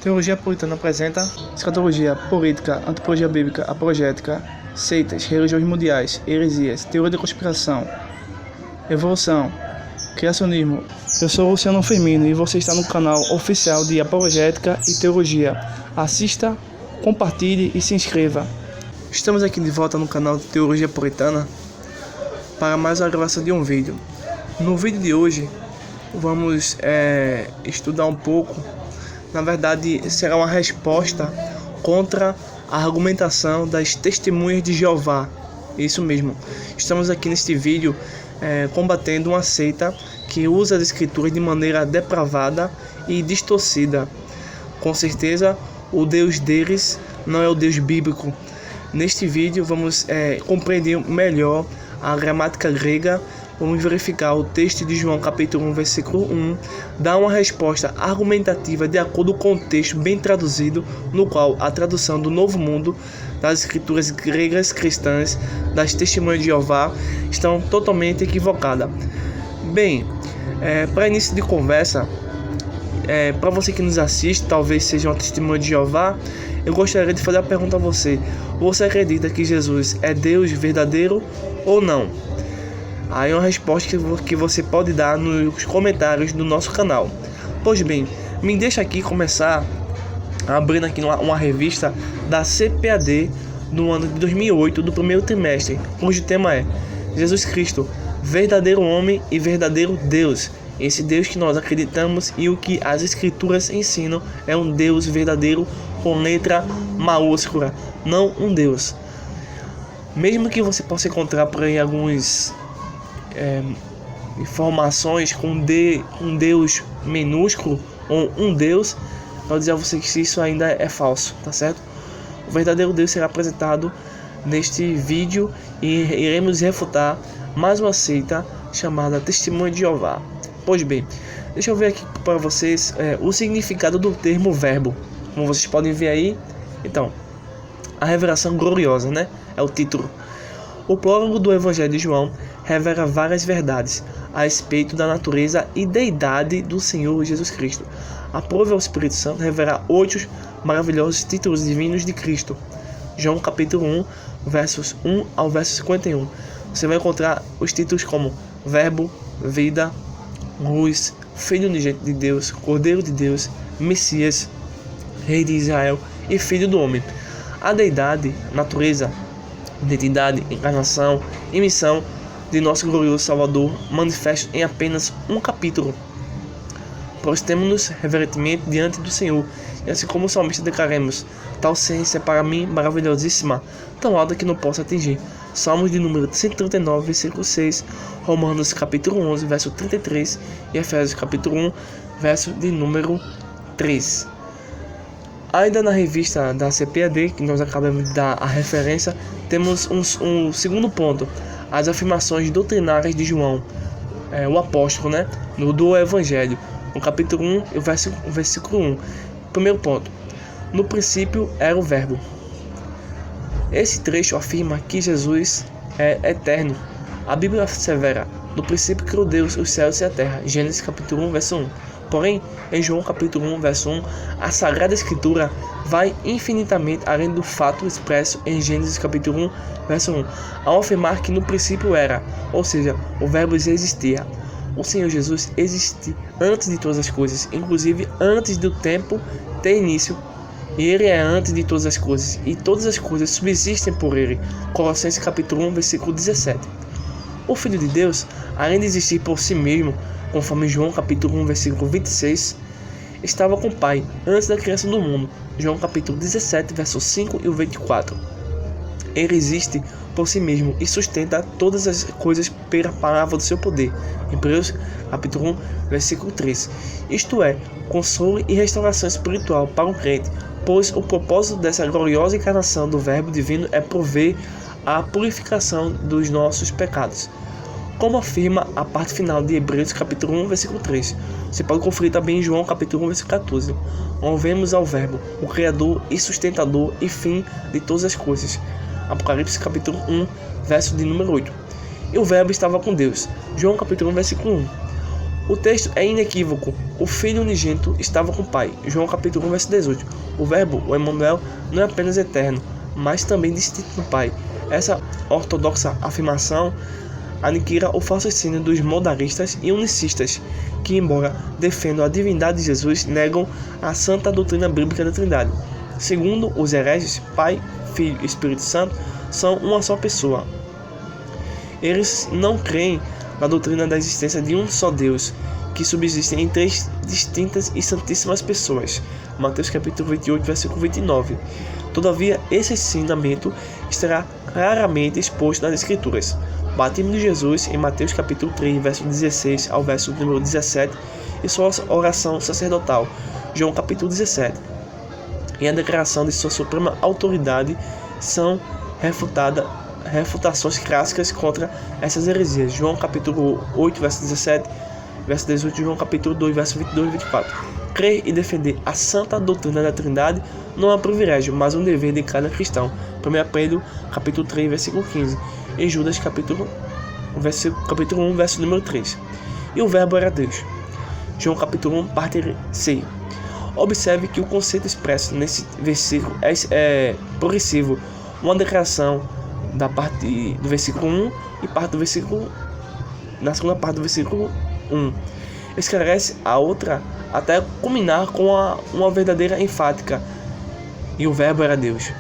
Teologia puritana apresenta escatologia, política, antropologia bíblica, apologética, seitas, religiões mundiais, heresias, teoria da conspiração, evolução, criacionismo. Eu sou Luciano Firmino e você está no canal oficial de Apologética e Teologia. Assista, compartilhe e se inscreva. Estamos aqui de volta no canal de Teologia Puritana para mais uma gravação de um vídeo. No vídeo de hoje vamos estudar um pouco. Na verdade, será uma resposta contra a argumentação das testemunhas de Jeová. Isso mesmo. Estamos aqui neste vídeo combatendo uma seita que usa as escrituras de maneira depravada e distorcida. Com certeza, o Deus deles não é o Deus bíblico. Neste vídeo, vamos compreender melhor a gramática grega. Vamos verificar o texto de João capítulo 1, versículo 1, dá uma resposta argumentativa de acordo com o texto bem traduzido, no qual a tradução do Novo Mundo, das escrituras gregas cristãs, das testemunhas de Jeová, estão totalmente equivocadas. Bem, para início de conversa, para você que nos assiste, talvez seja uma testemunha de Jeová, eu gostaria de fazer a pergunta a você. Você acredita que Jesus é Deus verdadeiro ou não? Aí é uma resposta que você pode dar nos comentários do nosso canal. Pois bem, me deixa aqui começar abrindo aqui uma revista da CPAD do ano de 2008, do primeiro trimestre, cujo tema é Jesus Cristo, verdadeiro homem e verdadeiro Deus. Esse Deus que nós acreditamos e o que as escrituras ensinam é um Deus verdadeiro com letra maiúscula, não um Deus. Mesmo que você possa encontrar por aí alguns informações com um Deus minúsculo ou um Deus, eu vou dizer a você que isso ainda é falso, tá certo? O verdadeiro Deus será apresentado neste vídeo e iremos refutar mais uma seita chamada Testemunha de Jeová. Pois bem, deixa eu ver aqui para vocês o significado do termo verbo, como vocês podem ver aí. Então, a revelação gloriosa, né? É o título. O prólogo do Evangelho de João revela várias verdades a respeito da natureza e deidade do Senhor Jesus Cristo. Aprove ao Espírito Santo revelar 8 maravilhosos títulos divinos de Cristo. João capítulo 1, versos 1 ao verso 51. Você vai encontrar os títulos como Verbo, Vida, Luz, Filho unigênito de Deus, Cordeiro de Deus, Messias, Rei de Israel e Filho do Homem. A deidade, natureza, identidade, encarnação e missão de nosso glorioso Salvador manifesto em apenas um capítulo. Prostemo-nos reverentemente diante do Senhor, e assim como o salmista declaremos: tal ciência é para mim maravilhosíssima, tão alta que não posso atingir. Salmos de número 139, versículo 6, Romanos capítulo 11, verso 33 e Efésios capítulo 1, verso de número 3. Ainda na revista da CPAD, que nós acabamos de dar a referência, temos um segundo ponto, as afirmações doutrinárias de João, o apóstolo, né, do Evangelho, no capítulo 1 e o versículo 1. Primeiro ponto, no princípio era o Verbo. Esse trecho afirma que Jesus é eterno. A Bíblia assevera: no princípio criou Deus os céus e a terra. Gênesis capítulo 1, verso 1. Porém, em João capítulo 1, verso 1, a Sagrada Escritura vai infinitamente além do fato expresso em Gênesis capítulo 1, verso 1, ao afirmar que no princípio era, ou seja, o Verbo existia. O Senhor Jesus existe antes de todas as coisas, inclusive antes do tempo ter início. E Ele é antes de todas as coisas, e todas as coisas subsistem por Ele. Colossenses capítulo 1, versículo 17. O Filho de Deus, além de existir por si mesmo, conforme João capítulo 1, versículo 26, estava com o Pai antes da criação do mundo. João capítulo 17, versos 5 e 24. Ele existe por si mesmo e sustenta todas as coisas pela palavra do seu poder. Hebreus capítulo 1, versículo 3. Isto é, consolo e restauração espiritual para o crente, pois o propósito dessa gloriosa encarnação do Verbo divino é prover a purificação dos nossos pecados, como afirma a parte final de Hebreus capítulo 1, versículo 3. Você pode conferir também em João capítulo 1, versículo 14, onde vemos ao Verbo, o Criador e sustentador e fim de todas as coisas. Apocalipse capítulo 1, verso de número 8. E o Verbo estava com Deus. João capítulo 1, versículo 1. O texto é inequívoco. O Filho unigênito estava com o Pai. João capítulo 1, verso 18. O Verbo, o Emmanuel, não é apenas eterno, mas também distinto do Pai. Essa ortodoxa afirmação aniquila o falso ensino dos modalistas e unicistas, que, embora defendam a divindade de Jesus, negam a santa doutrina bíblica da Trindade. Segundo os hereges, Pai, Filho e Espírito Santo são uma só pessoa. Eles não creem na doutrina da existência de um só Deus, que subsiste em três distintas e santíssimas pessoas. Mateus capítulo 28, versículo 29. Todavia, esse ensinamento estará claramente exposto nas Escrituras. O batismo de Jesus em Mateus capítulo 3, verso 16 ao verso número 17, e sua oração sacerdotal, João capítulo 17, e a declaração de sua suprema autoridade são refutações clássicas contra essas heresias. João capítulo 8, verso 17, verso 18, João capítulo 2, verso 22 e 24. Crer e defender a santa doutrina da Trindade não é um privilégio, mas um dever de cada cristão. 1 Pedro capítulo 3, versículo 15, e Judas capítulo 1, verso número 3. E o Verbo era Deus. João capítulo 1, parte C. Observe que o conceito expresso nesse versículo é progressivo, uma declaração da parte do versículo 1 e parte do versículo na segunda parte do versículo 1. Esclarece a outra até culminar com uma verdadeira enfática. E o Verbo era Deus.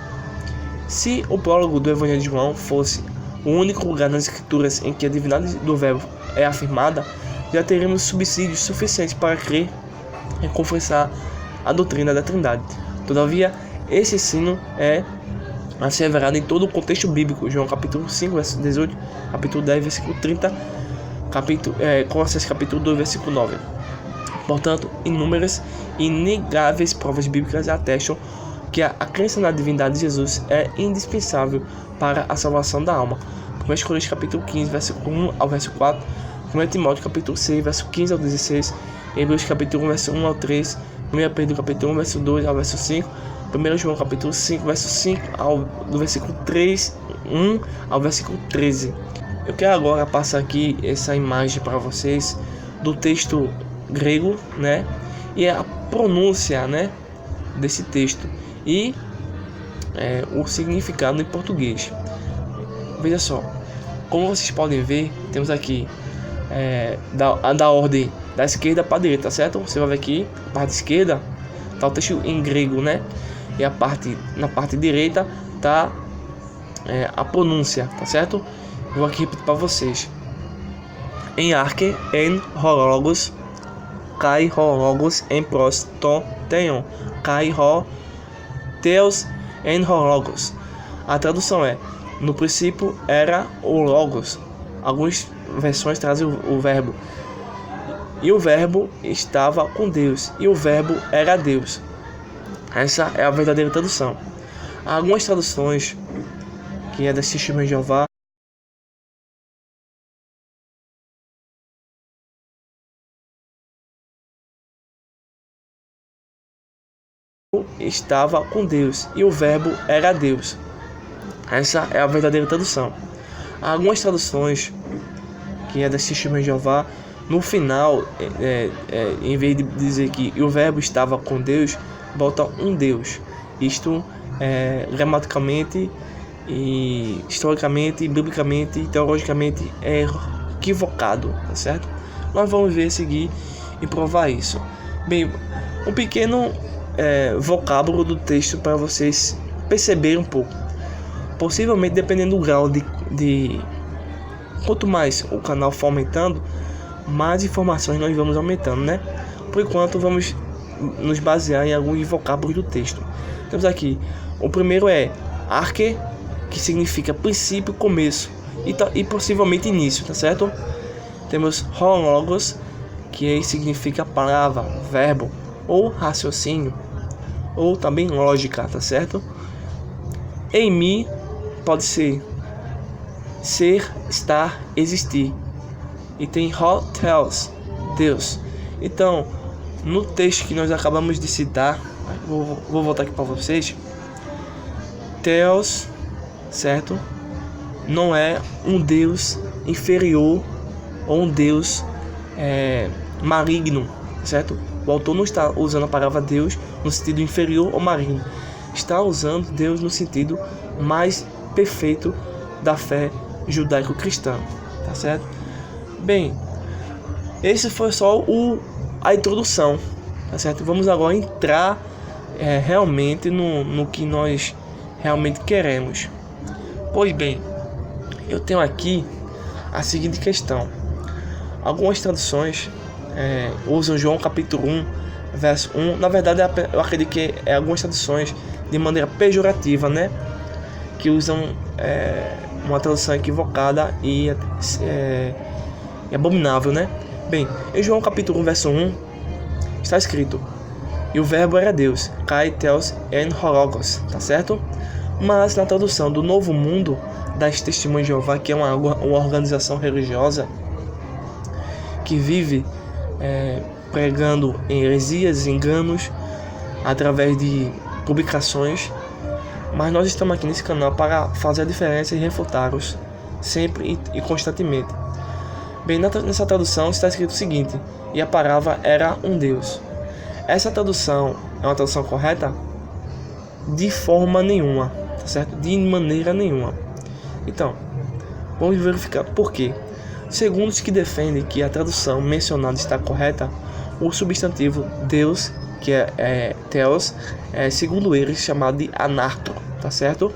Se o prólogo do Evangelho de João fosse o único lugar nas Escrituras em que a divindade do Verbo é afirmada, já teríamos subsídios suficientes para crer e confessar a doutrina da Trindade. Todavia, esse ensino é asseverado em todo o contexto bíblico. João capítulo 5, verso 18, capítulo 10, versículo 30, Colossenses capítulo 2, versículo 9. Portanto, inúmeras e inegáveis provas bíblicas atestam que a crença na divindade de Jesus é indispensável para a salvação da alma. 1 Coríntios capítulo 15, versículo 1 ao verso 4, 1 Timóteo capítulo 6, verso 15 ao 16, Hebreus capítulo 1, verso 1 ao 3, 1 Pedro capítulo 1, verso 2 ao verso 5, 1 João capítulo 5, verso 5 do versículo 3, 1 ao versículo 13. Eu quero agora passar aqui essa imagem para vocês do texto grego, né? E a pronúncia, né, desse texto e o significado em português. Veja só, como vocês podem ver, temos aqui da ordem da esquerda para a direita, tá certo? Você vai ver aqui, a parte esquerda tá o texto em grego, né? E na parte direita tá a pronúncia, tá certo? Vou aqui repetir para vocês. Em arque, en horologos, kai horologos, en pros, to, teion, kai ho, teos, en horologos. A tradução é: no princípio era o logos. Algumas versões trazem o verbo. E o verbo estava com Deus, e o verbo era Deus. Essa é a verdadeira tradução. Há algumas traduções, que é das Testemunhas de Jeová, estava com Deus, e o verbo era Deus. Essa é a verdadeira tradução. Há algumas traduções, que é das Testemunhas de Jeová, no final, em vez de dizer que o verbo estava com Deus, bota um Deus. Isto gramaticalmente, e historicamente, biblicamente e teologicamente é equivocado, tá certo? Nós vamos ver, seguir e provar isso. Bem, um pequeno vocábulo do texto para vocês perceberem um pouco. Possivelmente, dependendo do grau de quanto mais o canal for aumentando, mais informações nós vamos aumentando, né? Por enquanto, vamos nos basear em alguns vocábulos do texto. Temos aqui, o primeiro é arque, que significa princípio, começo, e possivelmente início, tá certo? Temos horologos, que significa palavra, verbo, ou raciocínio, ou também lógica, tá certo? Em mim pode ser estar, existir. E tem Theos, Deus. Então, no texto que nós acabamos de citar, vou voltar aqui para vocês. Theos, certo? Não é um Deus inferior ou um Deus maligno, certo? O autor não está usando a palavra Deus no sentido inferior ou maligno. Está usando Deus no sentido mais perfeito da fé judaico-cristã, tá certo? Bem, esse foi só a introdução, tá certo? Vamos agora entrar realmente no que nós realmente queremos. Pois bem, eu tenho aqui a seguinte questão. Algumas traduções usam João capítulo 1, verso 1. Na verdade, eu acredito que algumas traduções de maneira pejorativa, né? Que usam uma tradução equivocada e abominável, né? Bem, em João capítulo 1, verso 1, está escrito: e o verbo era Deus, Kai Theos en Horogos, tá certo? Mas na tradução do Novo Mundo das Testemunhas de Jeová, que é uma organização religiosa que vive pregando heresias, enganos, através de publicações, mas nós estamos aqui nesse canal para fazer a diferença e refutá-los sempre e constantemente. Bem, nessa tradução está escrito o seguinte: e a palavra era um Deus. Essa tradução é uma tradução correta? De forma nenhuma, tá certo? De maneira nenhuma. Então, vamos verificar por quê. Segundo os que defendem que a tradução mencionada está correta, o substantivo Deus, que é Theos, segundo eles, chamado de anarto, tá certo?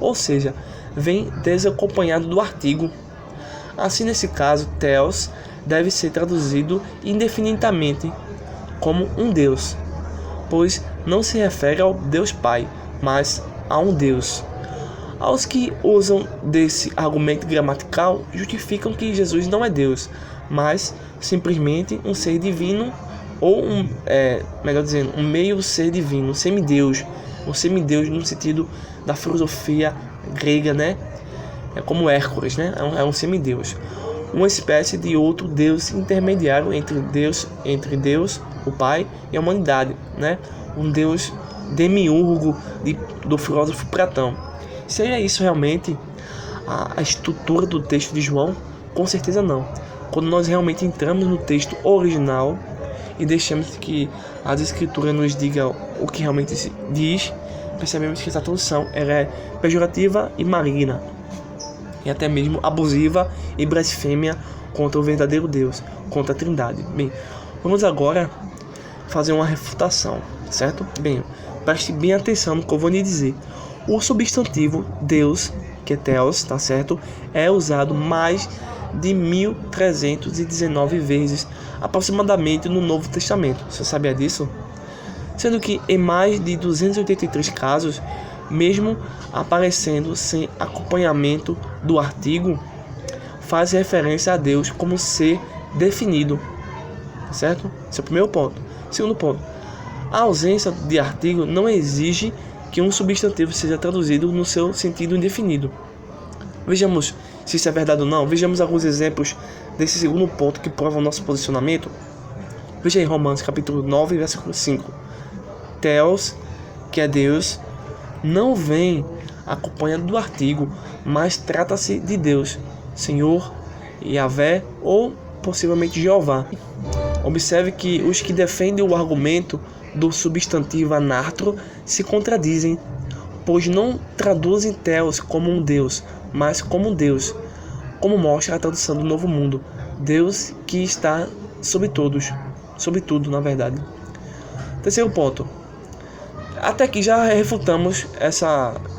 Ou seja, vem desacompanhado do artigo. Assim, nesse caso, Theos deve ser traduzido indefinidamente como um Deus, pois não se refere ao Deus Pai, mas a um Deus. Aos que usam desse argumento gramatical, justificam que Jesus não é Deus, mas simplesmente um ser divino, ou melhor dizendo, um meio ser divino, um semideus no sentido da filosofia grega, né? É como Hércules, né? É um semideus, uma espécie de outro Deus intermediário entre Deus, o Pai, e a humanidade, né? Um Deus demiurgo do filósofo Platão. Seria isso realmente a estrutura do texto de João? Com certeza não. Quando nós realmente entramos no texto original e deixamos que as escrituras nos digam o que realmente se diz, percebemos que essa tradução é pejorativa e maligna, e até mesmo abusiva e blasfêmia contra o verdadeiro Deus, contra a Trindade. Bem, vamos agora fazer uma refutação, certo? Bem, preste bem atenção no que eu vou lhe dizer. O substantivo Deus, que é Theos, tá certo? É usado mais de 1319 vezes, aproximadamente, no Novo Testamento. Você sabia disso? Sendo que em mais de 283 casos, mesmo aparecendo sem acompanhamento do artigo, faz referência a Deus como ser definido, certo? Esse é o primeiro ponto. Segundo ponto, a ausência de artigo não exige que um substantivo seja traduzido no seu sentido indefinido. Vejamos se isso é verdade ou não. Vejamos alguns exemplos desse segundo ponto que provam o nosso posicionamento. Veja aí Romanos capítulo 9, versículo 5. Theos, que é Deus, não vem acompanhado do artigo, mas trata-se de Deus, Senhor, Yahvé ou possivelmente Jeová. Observe que os que defendem o argumento do substantivo anartro se contradizem, pois não traduzem Theos como um Deus, mas como um Deus, como mostra a tradução do Novo Mundo, Deus que está sobre todos, sobre tudo, na verdade. Terceiro ponto. Até aqui já refutamos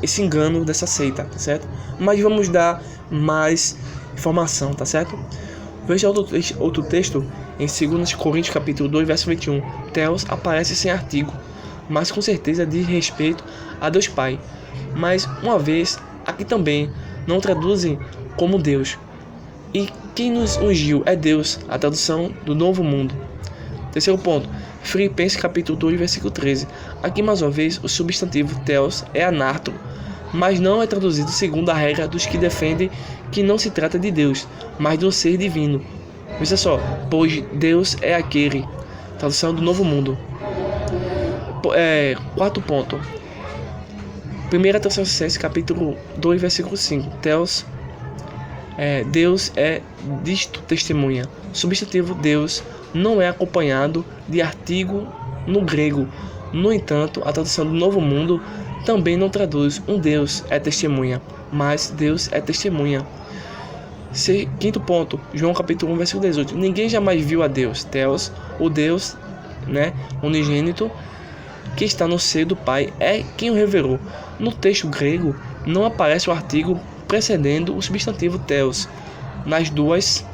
esse engano dessa seita, tá certo? Mas vamos dar mais informação, tá certo? Veja outro texto em 2 Coríntios capítulo 2, verso 21. Theos aparece sem artigo, mas com certeza diz respeito a Deus Pai. Mas, uma vez, aqui também não traduzem como Deus. E quem nos ungiu é Deus, a tradução do Novo Mundo. Terceiro ponto. Filipenses capítulo 2, versículo 13. Aqui, mais uma vez, o substantivo Theos é anartro, mas não é traduzido segundo a regra dos que defendem que não se trata de Deus, mas de um ser divino. Veja só, pois Deus é aquele. Tradução do Novo Mundo. Quarto ponto. 1 Tessalonicenses capítulo 2, versículo 5. Theos, Deus é disto testemunha. Substantivo Deus, não é acompanhado de artigo no grego. No entanto, a tradução do Novo Mundo também não traduz um Deus é testemunha, mas Deus é testemunha. Quinto ponto, João capítulo 1, versículo 18. Ninguém jamais viu a Deus, Theos, o Deus, unigênito, que está no seio do Pai, é quem o revelou. No texto grego, não aparece o artigo precedendo o substantivo Theos nas duas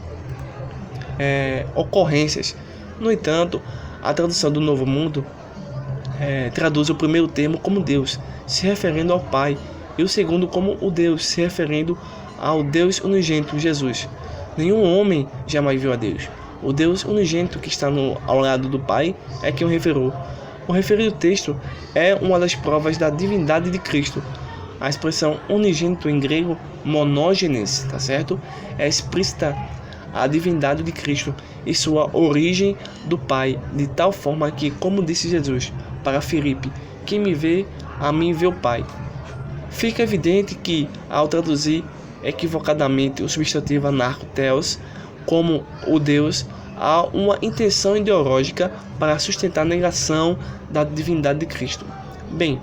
ocorrências. No entanto, a tradução do Novo Mundo traduz o primeiro termo como Deus, se referindo ao Pai, e o segundo como o Deus, se referindo ao Deus unigênito, Jesus. Nenhum homem jamais viu a Deus. O Deus unigênito que está ao lado do Pai é quem o revelou. O referido texto é uma das provas da divindade de Cristo. A expressão unigênito em grego, monógenes, tá certo? É explícita a divindade de Cristo e sua origem do Pai, de tal forma que, como disse Jesus para Filipe, quem me vê, a mim vê o Pai. Fica evidente que, ao traduzir equivocadamente o substantivo anarco-theos como o Deus, há uma intenção ideológica para sustentar a negação da divindade de Cristo. Bem,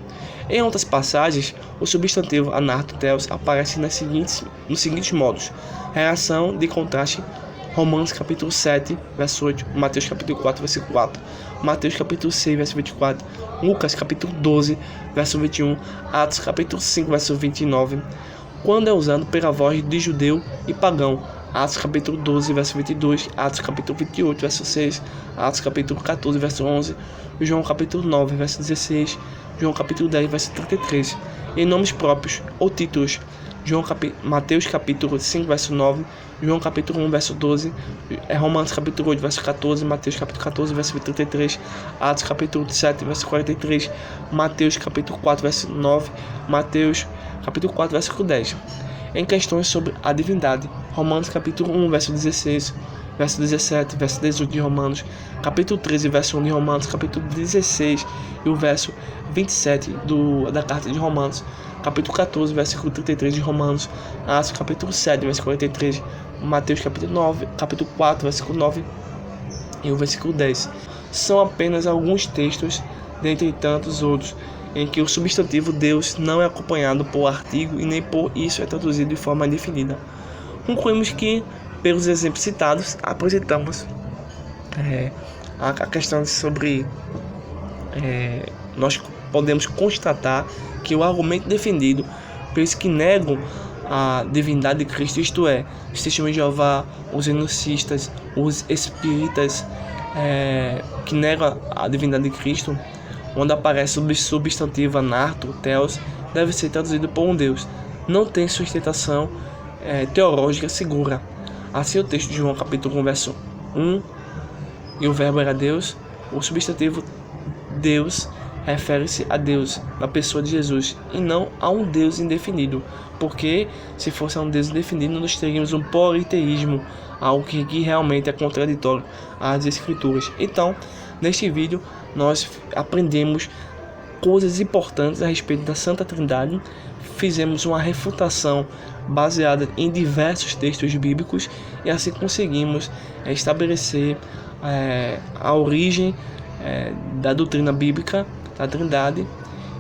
em outras passagens, o substantivo anarco-theos aparece nos seguintes modos: reação de contraste, Romanos capítulo 7, verso 8, Mateus capítulo 4, versículo 4, Mateus capítulo 6, verso 24, Lucas capítulo 12, verso 21, Atos capítulo 5, verso 29, quando é usado pela voz de judeu e pagão, Atos capítulo 12, verso 22, Atos capítulo 28, verso 6, Atos capítulo 14, verso 11, João capítulo 9, verso 16, João capítulo 10, verso 33, em nomes próprios ou títulos, Mateus capítulo 5, verso 9, João capítulo 1, verso 12, Romanos capítulo 8, verso 14, Mateus capítulo 14, verso 33, Atos capítulo 7, verso 43, Mateus capítulo 4, verso 9, Mateus capítulo 4, versículo 10. Em questões sobre a divindade, Romanos capítulo 1, verso 16, verso 17, verso 18 de Romanos, capítulo 13, verso 1 de Romanos, capítulo 16 e o verso 27 da carta de Romanos, capítulo 14, versículo 33 de Romanos, Atos capítulo 7, versículo 43, Mateus capítulo 9, capítulo 4, versículo 9 e o versículo 10. São apenas alguns textos, dentre tantos outros, em que o substantivo Deus não é acompanhado por artigo e nem por isso é traduzido de forma indefinida. Concluímos que, pelos exemplos citados, apresentamos a questão sobre nós podemos constatar que o argumento defendido pelos que negam a divindade de Cristo, isto é, os testemunhos de Jeová, os gnosticistas, os espíritas que negam a divindade de Cristo, onde aparece o substantivo anarto, theos, deve ser traduzido por um Deus. Não tem sustentação teológica segura. Assim, o texto de João capítulo 1, verso 1, e o verbo era Deus, o substantivo Deus refere-se a Deus, na pessoa de Jesus, e não a um Deus indefinido, porque se fosse a um Deus indefinido, nós teríamos um politeísmo, algo que realmente é contraditório às Escrituras. Então, neste vídeo, nós aprendemos coisas importantes a respeito da Santa Trindade, fizemos uma refutação baseada em diversos textos bíblicos e assim conseguimos estabelecer a origem da doutrina bíblica da Trindade.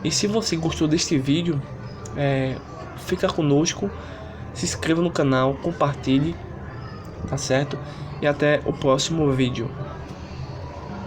E se você gostou deste vídeo, fica conosco, se inscreva no canal, compartilhe, tá certo? E até o próximo vídeo.